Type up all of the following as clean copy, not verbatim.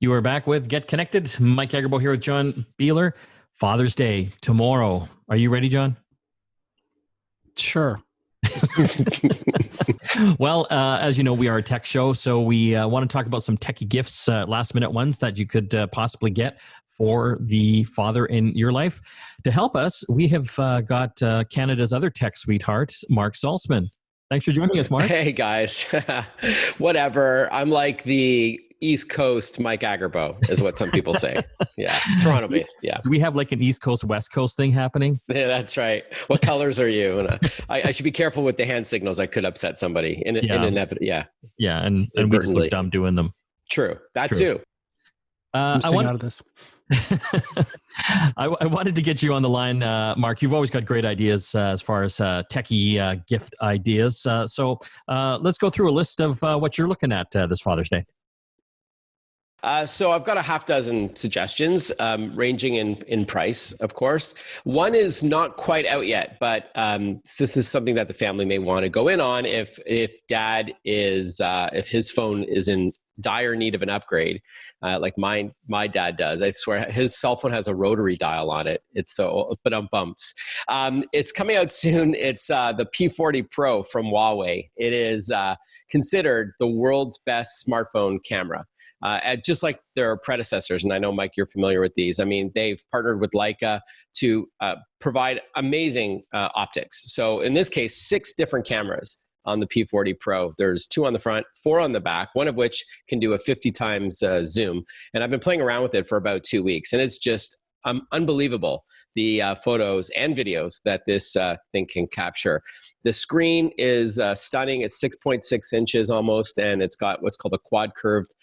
You are back with Get Connected. Mike Agarbo here with John Beeler. Father's Day tomorrow. Are you ready, John? Sure. Well, as you know, we are a tech show, so we want to talk about some techie gifts, last minute ones that you could possibly get for the father in your life. To help us, we have got Canada's other tech sweetheart, Mark Salzman. Thanks for joining us, Mark. Hey, guys. Whatever. I'm like the East Coast Mike Agarbo is what some people say. Yeah. Toronto based. Yeah. Do we have like an East Coast, West Coast thing happening? Yeah, that's right. What colors are you? And I should be careful with the hand signals. I could upset somebody in inevitable. Yeah. Yeah. And we just look dumb doing them. True. That too. I'm staying out of this. I wanted to get you on the line, Mark. You've always got great ideas as far as techie gift ideas. So let's go through a list of what you're looking at this Father's Day. So I've got a half dozen suggestions, ranging in price, of course. One is not quite out yet, but this is something that the family may want to go in on if dad is if his phone is in dire need of an upgrade, like my dad does. I swear his cell phone has a rotary dial on it. It's so, but on bumps. It's coming out soon. It's the P40 Pro from Huawei. It is considered the world's best smartphone camera. Just like their predecessors, and I know, Mike, you're familiar with these. I mean, they've partnered with Leica to provide amazing optics. So in this case, 6 different cameras on the P40 Pro. There's 2 on the front, 4 on the back, one of which can do a 50 times zoom. And I've been playing around with it for about 2 weeks, and it's just unbelievable, the photos and videos that this thing can capture. The screen is stunning. It's 6.6 inches almost, and it's got what's called a quad curved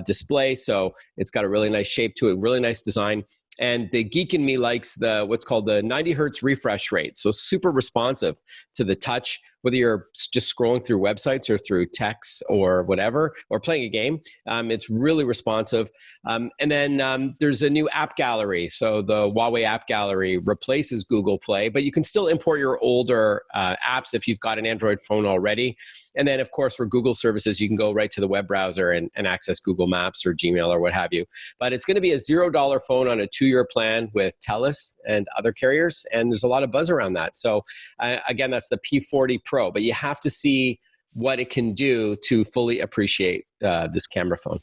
display. So it's got a really nice shape to it, really nice design. And the geek in me likes what's called the 90 hertz refresh rate. So super responsive to the touch, whether you're just scrolling through websites or through texts or whatever, or playing a game. It's really responsive. And then there's a new app gallery. So the Huawei app gallery replaces Google Play, but you can still import your older apps if you've got an Android phone already. And then, of course, for Google services, you can go right to the web browser and access Google Maps or Gmail or what have you. But it's going to be a $0 phone on a 2-year plan with TELUS and other carriers. And there's a lot of buzz around that. So again, that's the P40 Pro. But you have to see what it can do to fully appreciate this camera phone.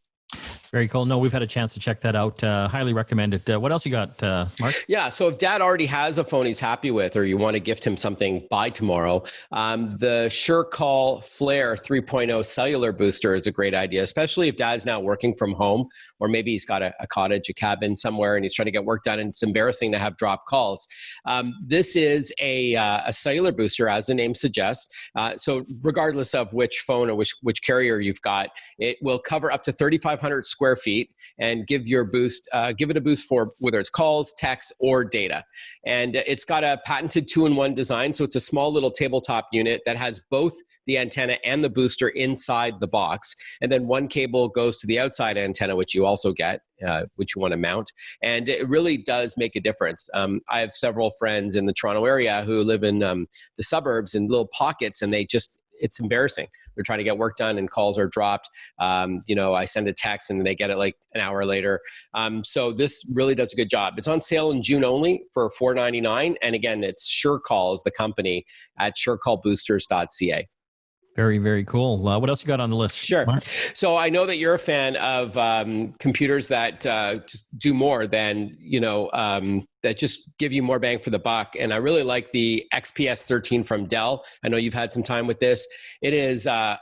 Very cool. No, we've had a chance to check that out. Highly recommend it. What else you got, Mark? Yeah. So if dad already has a phone he's happy with, or you want to gift him something by tomorrow, the SureCall Flair 3.0 cellular booster is a great idea, especially if dad's now working from home, or maybe he's got a cottage, a cabin somewhere, and he's trying to get work done, and it's embarrassing to have drop calls. This is a cellular booster, as the name suggests. So regardless of which phone or which carrier you've got, it will cover up to 3,500 square feet and give it a boost for whether it's calls, text, or data. And it's got a patented 2-in-1 design. So it's a small little tabletop unit that has both the antenna and the booster inside the box. And then one cable goes to the outside antenna, which you also get, which you want to mount. And it really does make a difference. I have several friends in the Toronto area who live in the suburbs in little pockets, and it's embarrassing. They're trying to get work done and calls are dropped. I send a text and they get it like an hour later. So this really does a good job. It's on sale in June only for $4.99. And again, it's SureCall is the company at surecallboosters.ca. Very, very cool. What else you got on the list? Sure. Mark? So I know that you're a fan of computers that just do more than, that just give you more bang for the buck. And I really like the XPS 13 from Dell. I know you've had some time with this. It is a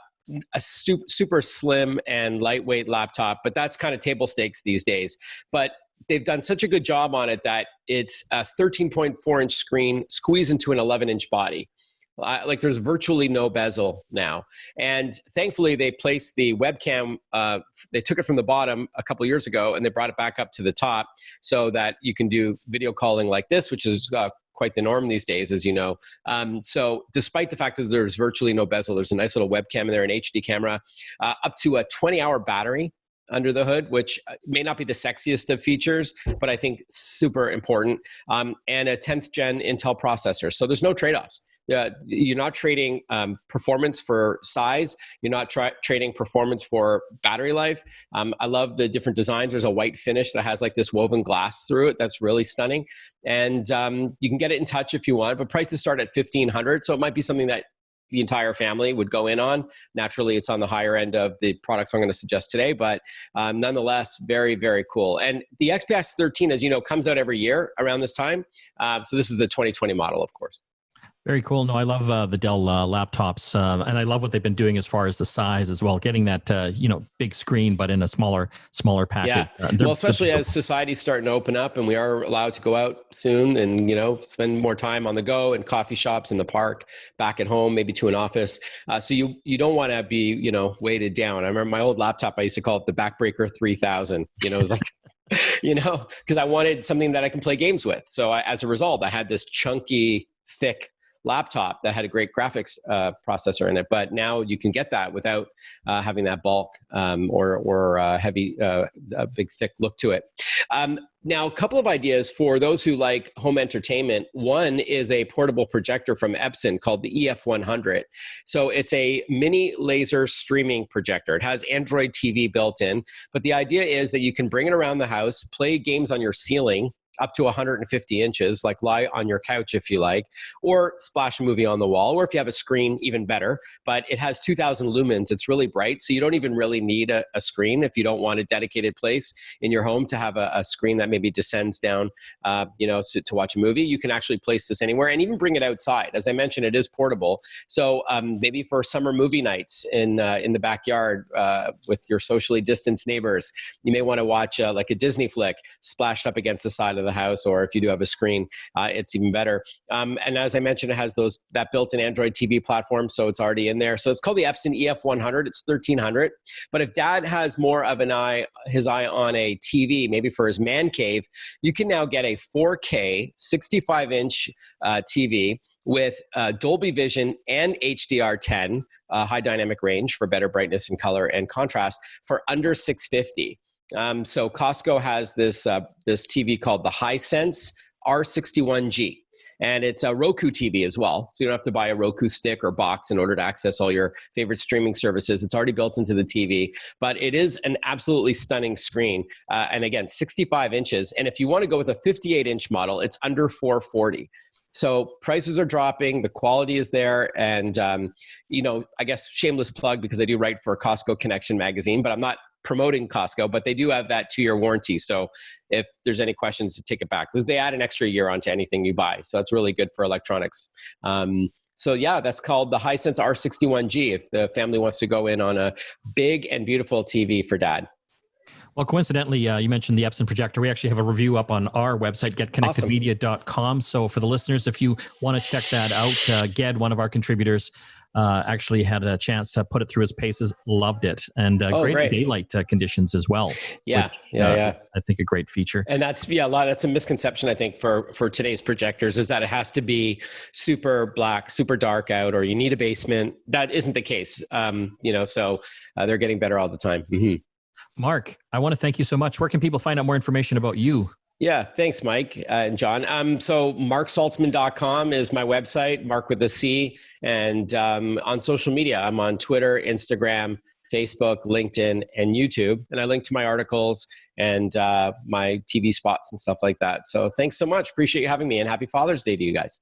super slim and lightweight laptop, but that's kind of table stakes these days. But they've done such a good job on it that it's a 13.4-inch screen squeezed into an 11-inch body. Like there's virtually no bezel now. And thankfully they placed the webcam, they took it from the bottom a couple years ago and they brought it back up to the top so that you can do video calling like this, which is quite the norm these days, as you know. So despite the fact that there's virtually no bezel, there's a nice little webcam in there, an HD camera, up to a 20-hour battery under the hood, which may not be the sexiest of features, but I think super important, and a 10th gen Intel processor. So there's no trade-offs. You're not trading performance for size. You're not trading performance for battery life. I love the different designs. There's a white finish that has like this woven glass through it. That's really stunning. And you can get it in touch if you want, but prices start at $1,500. So it might be something that the entire family would go in on. Naturally, it's on the higher end of the products I'm going to suggest today, but nonetheless, very, very cool. And the XPS 13, as you know, comes out every year around this time. So this is the 2020 model, of course. Very cool. No, I love the Dell laptops, and I love what they've been doing as far as the size as well, getting that big screen, but in a smaller package. Yeah. Well, especially as society's starting to open up, and we are allowed to go out soon, and spend more time on the go in coffee shops, in the park, back at home, maybe to an office. So you don't want to be weighted down. I remember my old laptop. I used to call it the Backbreaker 3000. It was like. Because I wanted something that I can play games with. So as a result, I had this chunky, thick laptop that had a great graphics processor in it, but now you can get that without having that bulk or heavy, big, thick look to it. Now, a couple of ideas for those who like home entertainment. One is a portable projector from Epson called the EF100. So it's a mini laser streaming projector. It has Android TV built in, but the idea is that you can bring it around the house, play games on your ceiling, up to 150 inches, like lie on your couch if you like, or splash a movie on the wall, or if you have a screen, even better. But it has 2,000 lumens. It's really bright, so you don't even really need a screen if you don't want a dedicated place in your home to have a screen that maybe descends down, to watch a movie. You can actually place this anywhere and even bring it outside. As I mentioned, it is portable. So maybe for summer movie nights in the backyard with your socially distanced neighbors, you may want to watch like a Disney flick splashed up against the side of the house, or if you do have a screen, it's even better. And as I mentioned, it has that built-in Android TV platform, so it's already in there. So it's called the Epson EF100. It's $1,300. But if Dad has more of his eye on a TV, maybe for his man cave, you can now get a 4K 65-inch TV with Dolby Vision and HDR10, high dynamic range for better brightness and color and contrast, for under $650. So Costco has this TV called the Hisense R61G, and it's a Roku TV as well. So you don't have to buy a Roku stick or box in order to access all your favorite streaming services. It's already built into the TV, but it is an absolutely stunning screen. And again, 65 inches. And if you want to go with a 58-inch model, it's under $440. So prices are dropping, the quality is there, and I guess shameless plug because I do write for Costco Connection magazine, but I'm not promoting Costco, but they do have that 2-year warranty. So if there's any questions, to take it back, because they add an extra year onto anything you buy. So that's really good for electronics. So yeah, that's called the Hisense R61G if the family wants to go in on a big and beautiful TV for Dad. Well, coincidentally, you mentioned the Epson Projector. We actually have a review up on our website, GetConnectedMedia.com. So for the listeners, if you want to check that out, Ged, one of our contributors, actually had a chance to put it through his paces, loved it, and great daylight conditions as well. Yeah, which, I think a great feature. And that's a misconception, I think, for today's projectors, is that it has to be super black, super dark out, or you need a basement. That isn't the case. So they're getting better all the time. Mm-hmm. Mark, I want to thank you so much. Where can people find out more information about you? Yeah, thanks, Mike and John. So marksaltzman.com is my website, Mark with a C. And on social media, I'm on Twitter, Instagram, Facebook, LinkedIn, and YouTube. And I link to my articles and my TV spots and stuff like that. So thanks so much. Appreciate you having me, and happy Father's Day to you guys.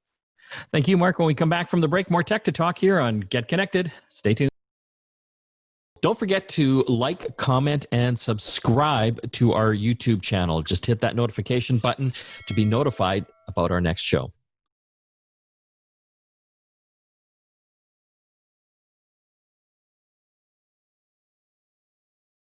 Thank you, Mark. When we come back from the break, more tech to talk here on Get Connected. Stay tuned. Don't forget to like, comment, and subscribe to our YouTube channel. Just hit that notification button to be notified about our next show.